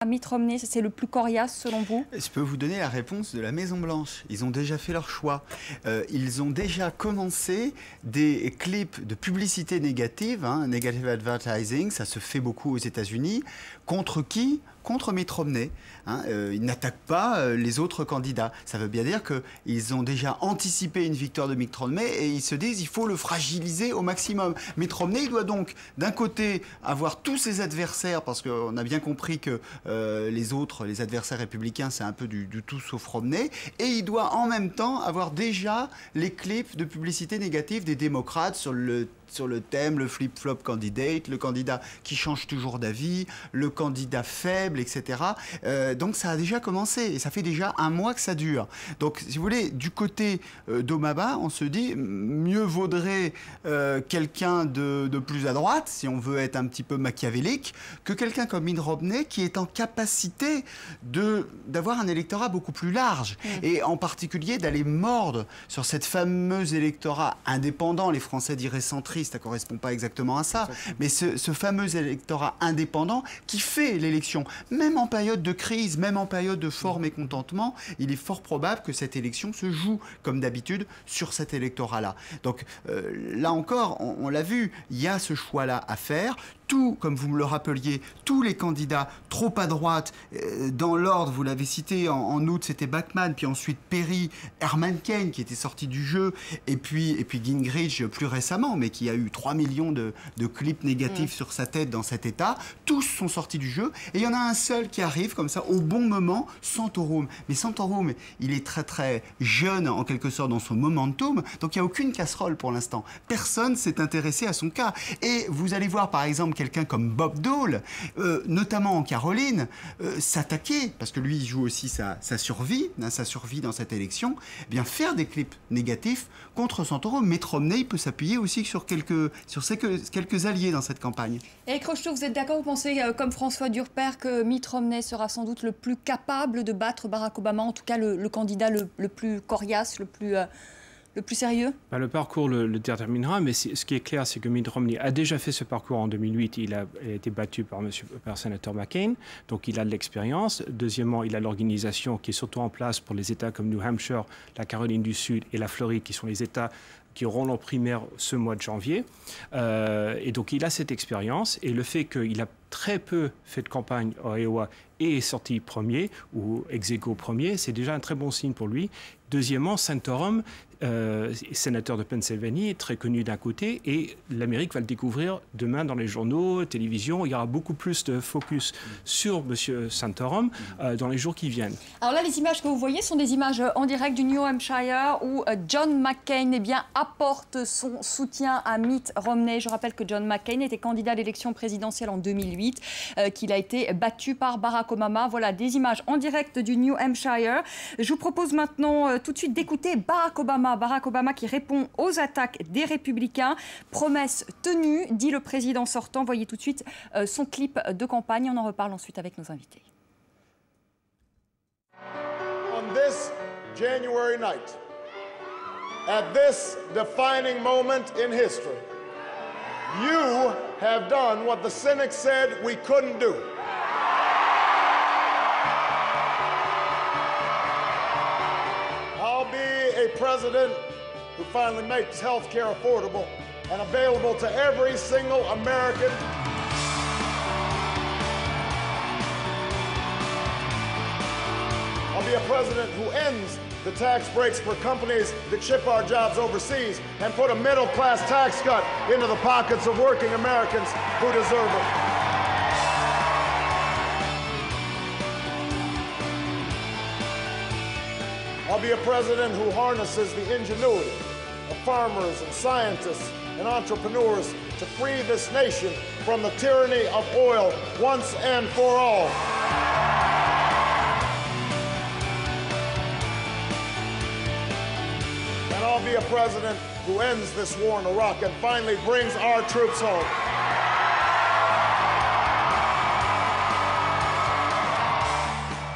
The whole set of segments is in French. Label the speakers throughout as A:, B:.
A: Mitt Romney, c'est le plus coriace selon vous?
B: Je peux vous donner la réponse de la Maison-Blanche. Ils ont déjà fait leur choix. Ils ont déjà commencé des clips de publicité négative, negative advertising, ça se fait beaucoup aux États-Unis. Contre qui? Contre Mitt Romney. Ils n'attaquent pas les autres candidats. Ça veut bien dire qu'ils ont déjà anticipé une victoire de Mitt Romney et ils se disent qu'il faut le fragiliser au maximum. Mitt Romney, il doit donc d'un côté avoir tous ses adversaires, parce qu'on a bien compris que les adversaires républicains, c'est un peu du tout sauf Romney, et il doit en même temps avoir déjà les clips de publicité négative des démocrates sur le thème, le flip-flop candidate, le candidat qui change toujours d'avis, le candidat faible, etc. Donc ça a déjà commencé et ça fait déjà un mois que ça dure. Donc si vous voulez, du côté d'Obama, on se dit mieux vaudrait quelqu'un de plus à droite, si on veut être un petit peu machiavélique, que quelqu'un comme Mitt Romney qui est en capacité d'avoir un électorat beaucoup plus large et en particulier d'aller mordre sur cette fameuse électorat indépendant, les Français diraient centristes, ça ne correspond pas exactement à ça, mais ce fameux électorat indépendant qui fait l'élection. Même en période de crise, même en période de fort mécontentement, il est fort probable que cette élection se joue, comme d'habitude, sur cet électorat-là. Donc là encore, on l'a vu, il y a ce choix-là à faire. Comme vous me le rappeliez, tous les candidats trop à droite, dans l'ordre, vous l'avez cité, en août c'était Bachmann, puis ensuite Perry, Herman Cain qui était sorti du jeu, et puis Gingrich plus récemment, mais qui a eu 3 millions de clips négatifs sur sa tête dans cet état. Tous sont sortis du jeu, et il y en a un seul qui arrive comme ça au bon moment, Santorum. Mais Santorum, il est très très jeune en quelque sorte dans son momentum, donc il n'y a aucune casserole pour l'instant. Personne s'est intéressé à son cas. Et vous allez voir par exemple quelqu'un comme Bob Dole, notamment en Caroline, s'attaquer, parce que lui il joue aussi sa survie dans cette élection, eh bien faire des clips négatifs contre Santorum. Mitt Romney il peut s'appuyer aussi sur quelques alliés dans cette campagne.
A: Éric Rocheteau, vous êtes d'accord? Vous pensez, comme François Durper, que Mitt Romney sera sans doute le plus capable de battre Barack Obama, en tout cas le candidat le plus coriace, le plus sérieux?
C: Le parcours le déterminera, mais ce qui est clair, c'est que Mitt Romney a déjà fait ce parcours en 2008. Il a été battu par le sénateur McCain, donc il a de l'expérience. Deuxièmement, il a l'organisation qui est surtout en place pour les États comme New Hampshire, la Caroline du Sud et la Floride, qui sont les États qui auront leur primaire ce mois de janvier. Et donc il a cette expérience, et le fait qu'il a très peu fait de campagne à Iowa et est sorti premier, ou ex aequo premier, c'est déjà un très bon signe pour lui. Deuxièmement, Santorum, sénateur de Pennsylvanie, est très connu d'un côté, et l'Amérique va le découvrir demain dans les journaux, télévision. Il y aura beaucoup plus de focus sur M. Santorum dans les jours qui viennent.
A: Alors là, les images que vous voyez sont des images en direct du New Hampshire où John McCain apporte son soutien à Mitt Romney. Je rappelle que John McCain était candidat à l'élection présidentielle en 2008, qu'il a été battu par Barack Obama. Voilà des images en direct du New Hampshire. Je vous propose maintenant tout de suite d'écouter Barack Obama. Barack Obama qui répond aux attaques des Républicains. Promesse tenue, dit le président sortant. Voyez tout de suite son clip de campagne. On en reparle ensuite avec nos invités.
D: On this January night, at this defining moment in history, you have done what the cynics said we couldn't do. I'll be a president who finally makes health care affordable and available to every single American. I'll be a president who ends the tax breaks for companies that ship our jobs overseas and put a middle-class tax cut into the pockets of working Americans who deserve it. I'll be a president who harnesses the ingenuity of farmers and scientists and entrepreneurs to free this nation from the tyranny of oil once and for all. And I'll be a president who ends this war in Iraq and finally brings our troops home.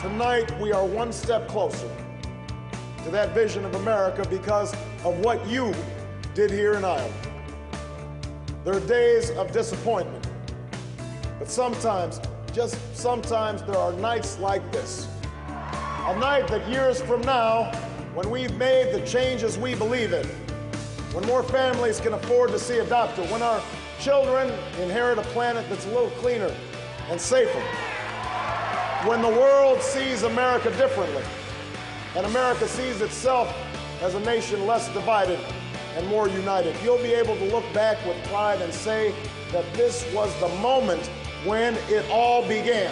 D: Tonight, we are one step closer to that vision of America because of what you did here in Iowa. There are days of disappointment, but sometimes just sometimes there are nights like this. A night that years from now, when we've made the changes we believe in, when more families can afford to see a doctor, when our children inherit a planet that's a little cleaner and safer, when the world sees America differently, and America sees itself as a nation less divided and more united, you'll be able to look back with pride and say that this was the moment when it all began.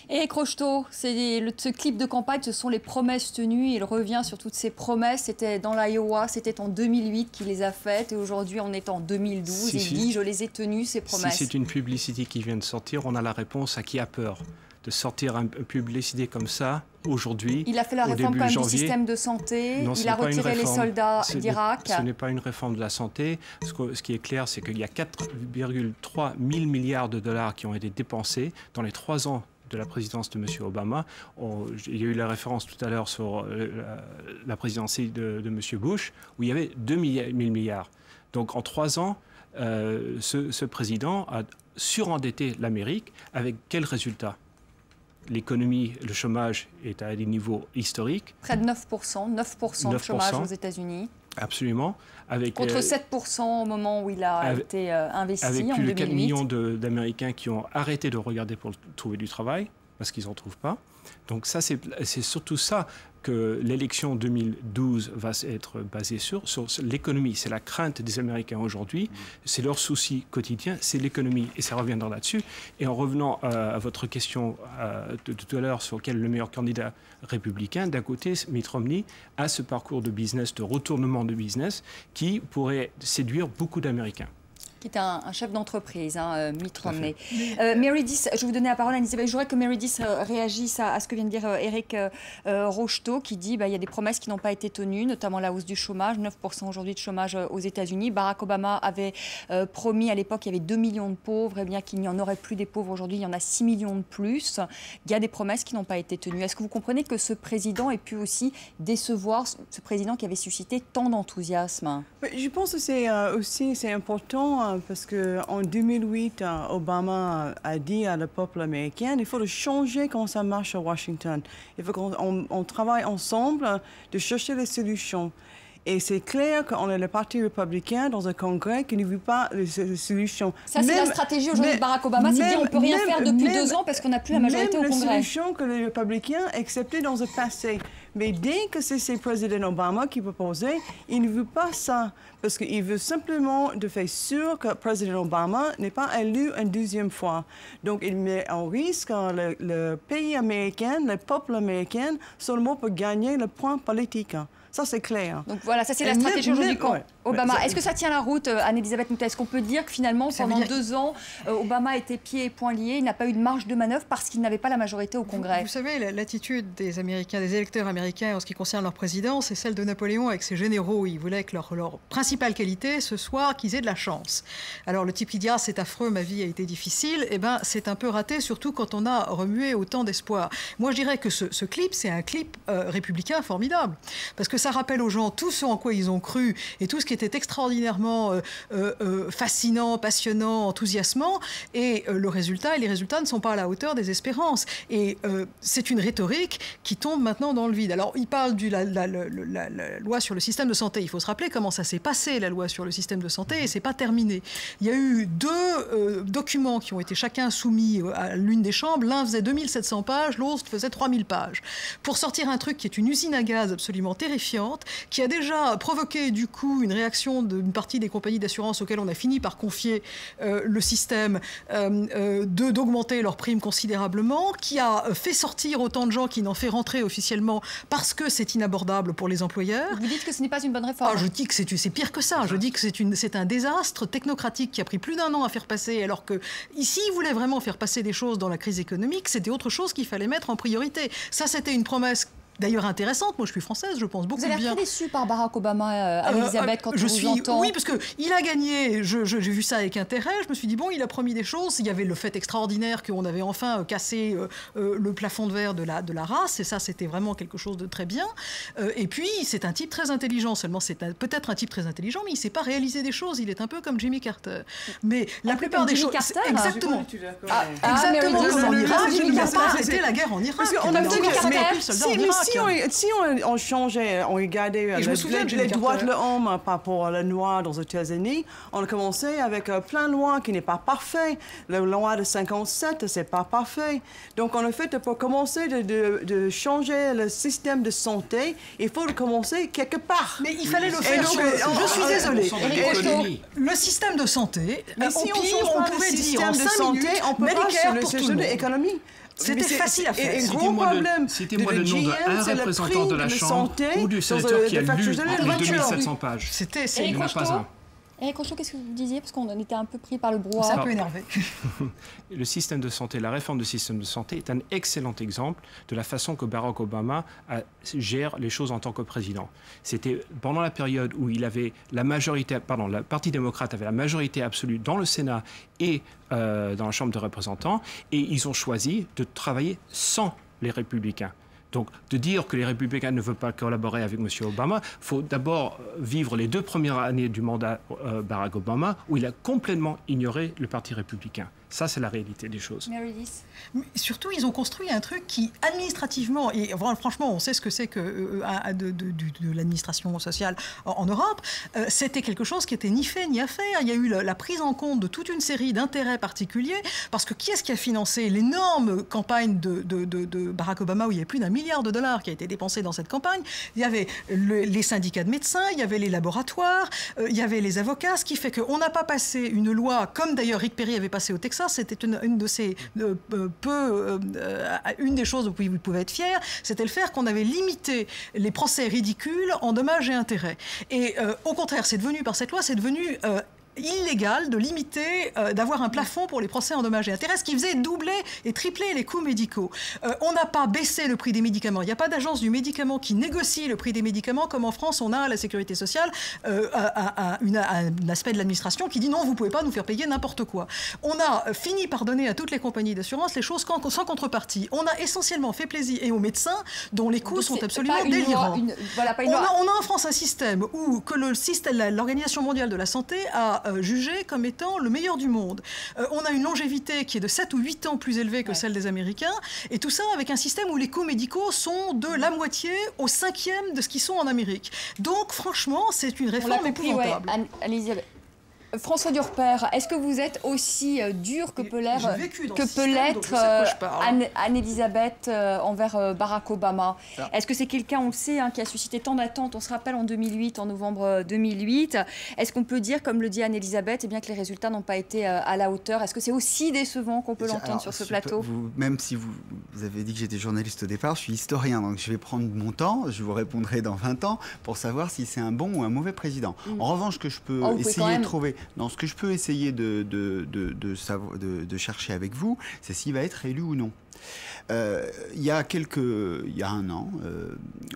A: Éric Rocheteau, ce clip de campagne, ce sont les promesses tenues. Il revient sur toutes ces promesses. C'était dans l'Iowa, c'était en 2008 qu'il les a faites. Et aujourd'hui, on est en 2012. Il dit, je les ai tenues, ces promesses.
C: Si c'est une publicité qui vient de sortir, on a la réponse à qui a peur de sortir une publicité comme ça aujourd'hui.
A: Il a fait la réforme quand même du système de santé.
C: Non,
A: il a retiré les soldats d'Irak.
C: Ce n'est pas une réforme de la santé. Ce qui est clair, c'est qu'il y a 4,3 000 milliards de dollars qui ont été dépensés dans les 3 ans de la présidence de M. Obama. Il y a eu la référence tout à l'heure sur la présidence de M. Bush, où il y avait 2 000 milliards. Donc en 3 ans, ce président a surendetté l'Amérique avec quel résultat? L'économie, le chômage est à des niveaux historiques.
A: Près de 9% de chômage aux États-Unis.
C: Absolument.
A: Contre 7% au moment où il a été investi en 2008.
C: Avec plus de 4 millions d'Américains qui ont arrêté de regarder pour trouver du travail, parce qu'ils n'en trouvent pas. Donc ça, c'est surtout ça que l'élection 2012 va être basée sur l'économie. C'est la crainte des Américains aujourd'hui, c'est leur souci quotidien, c'est l'économie. Et ça reviendra là-dessus. Et en revenant à votre question de tout à l'heure sur quel est le meilleur candidat républicain, d'un côté, Mitt Romney a ce parcours de business, de retournement de business, qui pourrait séduire beaucoup d'Américains.
A: Qui est un chef d'entreprise, Mitt Romney. Meredith, je vais vous donner la parole à Elisabeth. Je voudrais que Meredith réagisse à ce que vient de dire Éric Rocheteau, qui dit qu'il y a des promesses qui n'ont pas été tenues, notamment la hausse du chômage, 9% aujourd'hui de chômage aux États-Unis. Barack Obama avait promis à l'époque qu'il y avait 2 millions de pauvres, et bien qu'il n'y en aurait plus des pauvres aujourd'hui, il y en a 6 millions de plus. Il y a des promesses qui n'ont pas été tenues. Est-ce que vous comprenez que ce président ait pu aussi décevoir, ce président qui avait suscité tant d'enthousiasme?
E: Je pense que c'est important parce qu'en 2008, Obama a dit à le peuple américain il faut changer comment ça marche à Washington. Il faut qu'on travaille ensemble de chercher les solutions. Et c'est clair qu'on est le Parti républicain dans un congrès qui ne veut pas les solutions.
A: Ça, c'est la stratégie aujourd'hui de Barack Obama, c'est de dire qu'on ne peut rien faire depuis 2 ans parce qu'on n'a plus la majorité au Congrès.
E: Même les solutions que les républicains acceptaient dans le passé. Mais dès que c'est le président Obama qui proposait, il ne veut pas ça. Parce qu'il veut simplement de faire sûr que le président Obama n'est pas élu une 2e fois. Donc, il met en risque le pays américain, le peuple américain, seulement pour gagner le point politique. Ça, c'est clair.
A: Donc voilà, ça c'est la stratégie aujourd'hui Obama. Est-ce que ça tient la route, Anne-Elisabeth Moutet? Est-ce qu'on peut dire que finalement, pendant 2 ans, Obama était pieds et poings liés, il n'a pas eu de marge de manœuvre parce qu'il n'avait pas la majorité au Congrès?
F: Vous savez, l'attitude des Américains, des électeurs américains en ce qui concerne leur président, c'est celle de Napoléon avec ses généraux. Ils voulaient que leur principale qualité, ce soit qu'ils aient de la chance. Alors le type qui dit « Ah, c'est affreux, ma vie a été difficile », eh bien, c'est un peu raté, surtout quand on a remué autant d'espoir. Moi, je dirais que ce clip, c'est un clip républicain formidable. Parce que ça rappelle aux gens tout ce en quoi ils ont cru et tout ce qui était extraordinairement fascinant, passionnant, enthousiasmant. Et les résultats ne sont pas à la hauteur des espérances. Et c'est une rhétorique qui tombe maintenant dans le vide. Alors, il parle de la loi sur le système de santé. Il faut se rappeler comment ça s'est passé, la loi sur le système de santé, et c'est pas terminé. Il y a eu 2 documents qui ont été chacun soumis à l'une des chambres. L'un faisait 2700 pages, l'autre faisait 3000 pages. Pour sortir un truc qui est une usine à gaz absolument terrifiante, qui a déjà provoqué du coup une réaction d'une partie des compagnies d'assurance auxquelles on a fini par confier le système d'augmenter leurs primes considérablement, qui a fait sortir autant de gens qui n'en fait rentrer officiellement parce que c'est inabordable pour les employeurs.
A: Vous dites que ce n'est pas une bonne réforme.
F: Je dis que c'est pire que ça. Je dis que c'est un désastre technocratique qui a pris plus d'1 an à faire passer, alors que ici, ils voulaient vraiment faire passer des choses dans la crise économique, c'était autre chose qu'il fallait mettre en priorité. Ça, c'était une promesse d'ailleurs intéressante. Moi, je suis française, je pense beaucoup
A: bien. Vous avez
F: bien.
A: été déçue par Barack Obama, Elisabeth, quand on vous entend?
F: Oui, parce qu'il a gagné. J'ai vu ça avec intérêt. Je me suis dit, bon, il a promis des choses. Il y avait le fait extraordinaire qu'on avait enfin cassé le plafond de verre de la race. Et ça, c'était vraiment quelque chose de très bien. Et puis, c'est un type très intelligent. Seulement, c'est peut-être un type très intelligent, mais il ne sait pas réaliser des choses. Il est un peu comme Jimmy Carter. Mais la plupart des choses... Exactement. Exactement comme en Irak. Il n'a pas arrêté la guerre en Irak.
E: Si on changeait, on regardait les droits de l'homme par rapport à la loi aux États-Unis, on a commencé avec plein de lois qui n'est pas parfait. La loi de 57, c'est pas parfait. Donc, en fait, pour commencer de changer le système de santé, il faut commencer quelque part.
F: Mais il fallait le faire. Je suis désolée. Le système de santé,
E: si on pouvait dire en 5 minutes, on peut pas sur le sujet de l'économie.
F: C'était facile à faire.
C: Citez-moi le nom d'un représentant de la Chambre ou du sénateur qui a lu les 2700 pages. Il n'y en a pas un.
A: Éric Rochon, qu'est-ce que vous disiez? Parce qu'on en était un peu pris par le brouhaha.
F: C'est un peu énervé.
C: Le système de santé, la réforme du système de santé est un excellent exemple de la façon que Barack Obama gère les choses en tant que président. C'était pendant la période où il avait la majorité, le Parti démocrate avait la majorité absolue dans le Sénat et dans la Chambre des représentants, et ils ont choisi de travailler sans les républicains. Donc, de dire que les républicains ne veulent pas collaborer avec M. Obama, il faut d'abord vivre les 2 premières années du mandat Barack Obama, où il a complètement ignoré le Parti républicain. Ça, c'est la réalité des choses.
A: Mary Liz.
F: Mais surtout, ils ont construit un truc qui, administrativement, et franchement, on sait ce que c'est que de l'administration sociale en Europe, c'était quelque chose qui n'était ni fait ni à faire. Il y a eu la prise en compte de toute une série d'intérêts particuliers, parce que qui est-ce qui a financé l'énorme campagne de Barack Obama, où il y a plus d'1 milliard de dollars qui a été dépensé dans cette campagne? Il y avait les syndicats de médecins, il y avait les laboratoires, il y avait les avocats, ce qui fait qu'on n'a pas passé une loi, comme d'ailleurs Rick Perry avait passé au Texas. C'était une des choses où il pouvait être fier, c'était le fait qu'on avait limité les procès ridicules en dommages et intérêts. Et au contraire, par cette loi, c'est devenu illégal de limiter, d'avoir un plafond pour les procès en dommages et intérêts, ce qui faisait doubler et tripler les coûts médicaux. On n'a pas baissé le prix des médicaments. Il n'y a pas d'agence du médicament qui négocie le prix des médicaments, comme en France, on a à la sécurité sociale un aspect de l'administration qui dit non, vous ne pouvez pas nous faire payer n'importe quoi. On a fini par donner à toutes les compagnies d'assurance les choses sans contrepartie. On a essentiellement fait plaisir et aux médecins, dont les coûts sont absolument délirants. On a en France un système où l'Organisation mondiale de la santé a jugé comme étant le meilleur du monde. On a une longévité qui est de 7 ou 8 ans plus élevée que celle des Américains, et tout ça avec un système où les coûts médicaux sont de la moitié au 5e de ce qu'ils sont en Amérique. Donc franchement, c'est une réforme épouvantable.
A: Ouais. François Durper, est-ce que vous êtes aussi dur que peut l'être Anne-Elisabeth envers Barack Obama? Est-ce que c'est quelqu'un, on le sait, qui a suscité tant d'attentes? On se rappelle en 2008, en novembre 2008. Est-ce qu'on peut dire, comme le dit Anne-Elisabeth, que les résultats n'ont pas été à la hauteur? Est-ce que c'est aussi décevant qu'on peut l'entendre sur ce plateau?
B: Même si vous avez dit que j'étais journaliste au départ, je suis historien, donc je vais prendre mon temps, je vous répondrai dans 20 ans pour savoir si c'est un bon ou un mauvais président. En revanche, que je peux essayer de trouver... Non, ce que je peux essayer de chercher avec vous, c'est s'il va être réélu ou non. Il y a 1 an,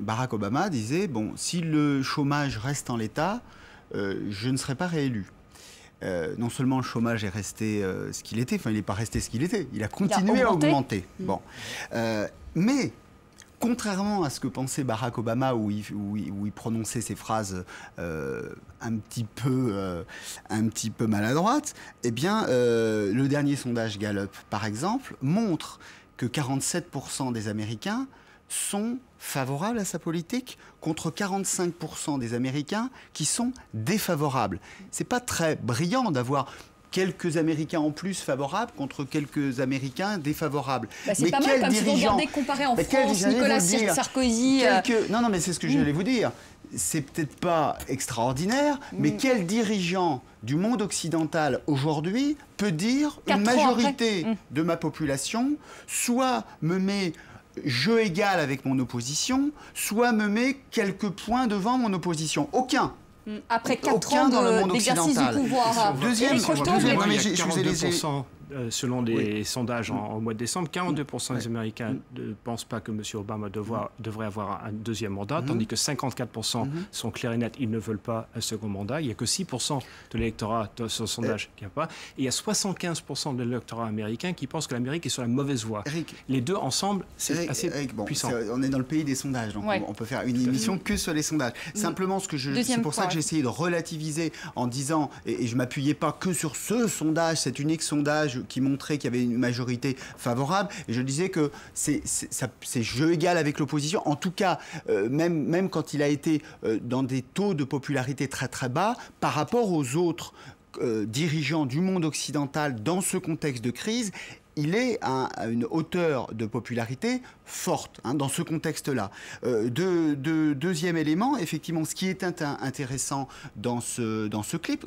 B: Barack Obama disait, bon, si le chômage reste en l'état, je ne serai pas réélu. Non seulement le chômage est resté ce qu'il était, il n'est pas resté ce qu'il était, il a continué à augmenter. Bon. Mais... contrairement à ce que pensait Barack Obama, où il prononçait ces phrases un petit peu maladroites, le dernier sondage Gallup, par exemple, montre que 47% des Américains sont favorables à sa politique, contre 45% des Américains qui sont défavorables. C'est pas très brillant d'avoir quelques Américains en plus favorables contre quelques Américains défavorables.
A: C'est pas mal, comme si vous regardez comparer en France, Nicolas Sarkozy...
B: Non, mais c'est ce que j'allais vous dire. C'est peut-être pas extraordinaire, mais quel dirigeant du monde occidental aujourd'hui peut dire une majorité de ma population soit me met jeu égal avec mon opposition, soit me met quelques points devant mon opposition? Aucun.
A: Après 4 ans d'exercice du pouvoir.
C: Deuxième, je vous ai laissé selon les sondages au mois de décembre, 42% des Américains ne pensent pas que M. Obama devrait avoir un deuxième mandat, tandis que 54% sont clairs et nets, ils ne veulent pas un second mandat. Il n'y a que 6% de l'électorat dans ce sondage qui n'a pas. Et il y a 75% de l'électorat américain qui pense que l'Amérique est sur la mauvaise voie.
B: Eric,
C: les deux ensemble, c'est assez puissant.
B: On est dans le pays des sondages, donc on peut faire une émission que sur les sondages. Simplement, c'est pour ça que j'ai essayé de relativiser en disant, et je ne m'appuyais pas que sur ce sondage, cet unique sondage qui montrait qu'il y avait une majorité favorable, et je disais que c'est jeu égal avec l'opposition, en tout cas, même quand il a été dans des taux de popularité très très bas, par rapport aux autres dirigeants du monde occidental dans ce contexte de crise, il est à une hauteur de popularité forte dans ce contexte-là. Deuxième élément, effectivement, ce qui est intéressant dans ce clip,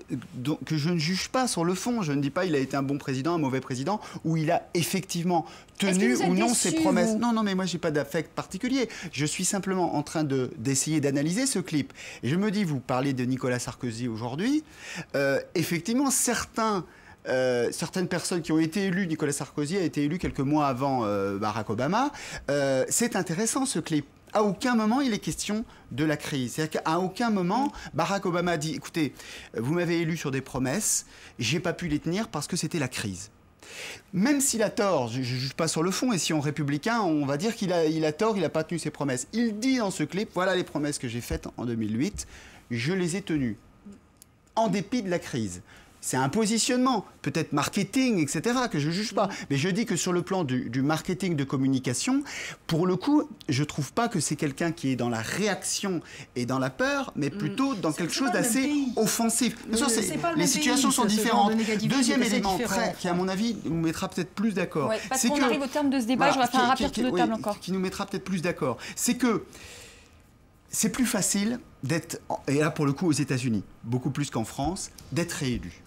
B: que je ne juge pas sur le fond, je ne dis pas il a été un bon président, un mauvais président, ou il a effectivement tenu ou non ses promesses. Non, mais moi, je n'ai pas d'affect particulier. Je suis simplement en train d'essayer d'analyser ce clip. Et je me dis, vous parlez de Nicolas Sarkozy aujourd'hui, effectivement, certaines personnes qui ont été élues, Nicolas Sarkozy a été élu quelques mois avant Barack Obama, c'est intéressant ce clip. À aucun moment il est question de la crise. C'est-à-dire qu'à aucun moment Barack Obama a dit, écoutez, vous m'avez élu sur des promesses, j'ai pas pu les tenir parce que c'était la crise. Même s'il a tort, je ne juge pas sur le fond, et si on est républicain, on va dire qu'il a tort, il n'a pas tenu ses promesses. Il dit dans ce clip, voilà les promesses que j'ai faites en 2008, je les ai tenues, en dépit de la crise. C'est un positionnement, peut-être marketing, etc., que je ne juge pas. Mais je dis que sur le plan du marketing de communication, pour le coup, je ne trouve pas que c'est quelqu'un qui est dans la réaction et dans la peur, mais plutôt dans quelque chose d'assez offensif. Bien sûr, les situations sont différentes. Deuxième élément, qui à mon avis nous mettra peut-être plus d'accord.
A: Ouais, parce qu'on arrive au terme de ce débat, j'aurais fait un rapide tour de table encore.
B: Qui nous mettra peut-être plus d'accord. C'est que c'est plus facile d'être, et là pour le coup aux États-Unis, beaucoup plus qu'en France, d'être réélu.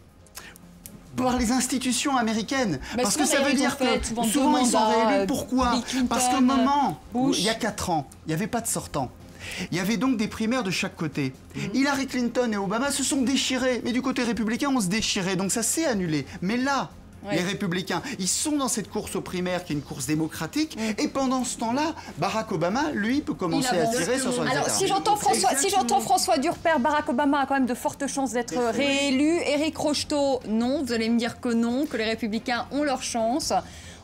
B: Par les institutions américaines. Parce que ça veut dire que souvent ils sont réélus. Pourquoi? Parce qu'au moment où, il y a 4 ans, il n'y avait pas de sortants. Il y avait donc des primaires de chaque côté. Hillary Clinton et Obama se sont déchirés. Mais du côté républicain, on se déchirait. Donc ça s'est annulé. Mais là, les républicains, ils sont dans cette course aux primaires qui est une course démocratique. Et pendant ce temps-là, Barack Obama, lui, peut commencer à tirer sur son
A: Alors, si j'entends François Durper, Barack Obama a quand même de fortes chances d'être réélu. Éric Rocheteau, non. Vous allez me dire que non, que les républicains ont leur chance.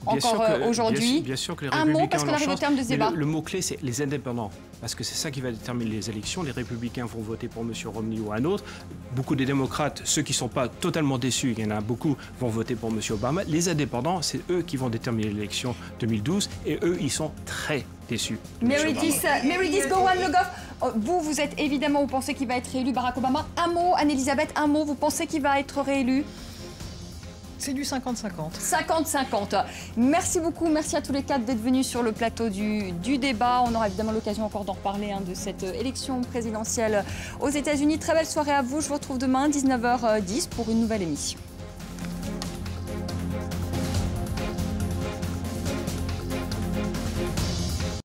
A: Encore aujourd'hui.
C: Bien sûr que les
A: républicains
C: ont leur chance.
A: Un mot, parce qu'on arrive au terme de ce débat.
C: Le mot-clé, c'est les indépendants. Parce que c'est ça qui va déterminer les élections. Les républicains vont voter pour M. Romney ou un autre. Beaucoup des démocrates, ceux qui ne sont pas totalement déçus, il y en a beaucoup, vont voter pour M. Obama. Les indépendants, c'est eux qui vont déterminer l'élection 2012. Et eux, ils sont très déçus.
A: Meredith Gowan-Le Goff, vous êtes évidemment, vous pensez qu'il va être réélu, Barack Obama. Un mot, Anne-Elisabeth, un mot, vous pensez qu'il va être réélu?
F: C'est du 50-50.
A: 50-50. Merci beaucoup, merci à tous les quatre d'être venus sur le plateau du débat. On aura évidemment l'occasion encore d'en reparler de cette élection présidentielle aux États-Unis. Très belle soirée à vous. Je vous retrouve demain 19h10 pour une nouvelle émission.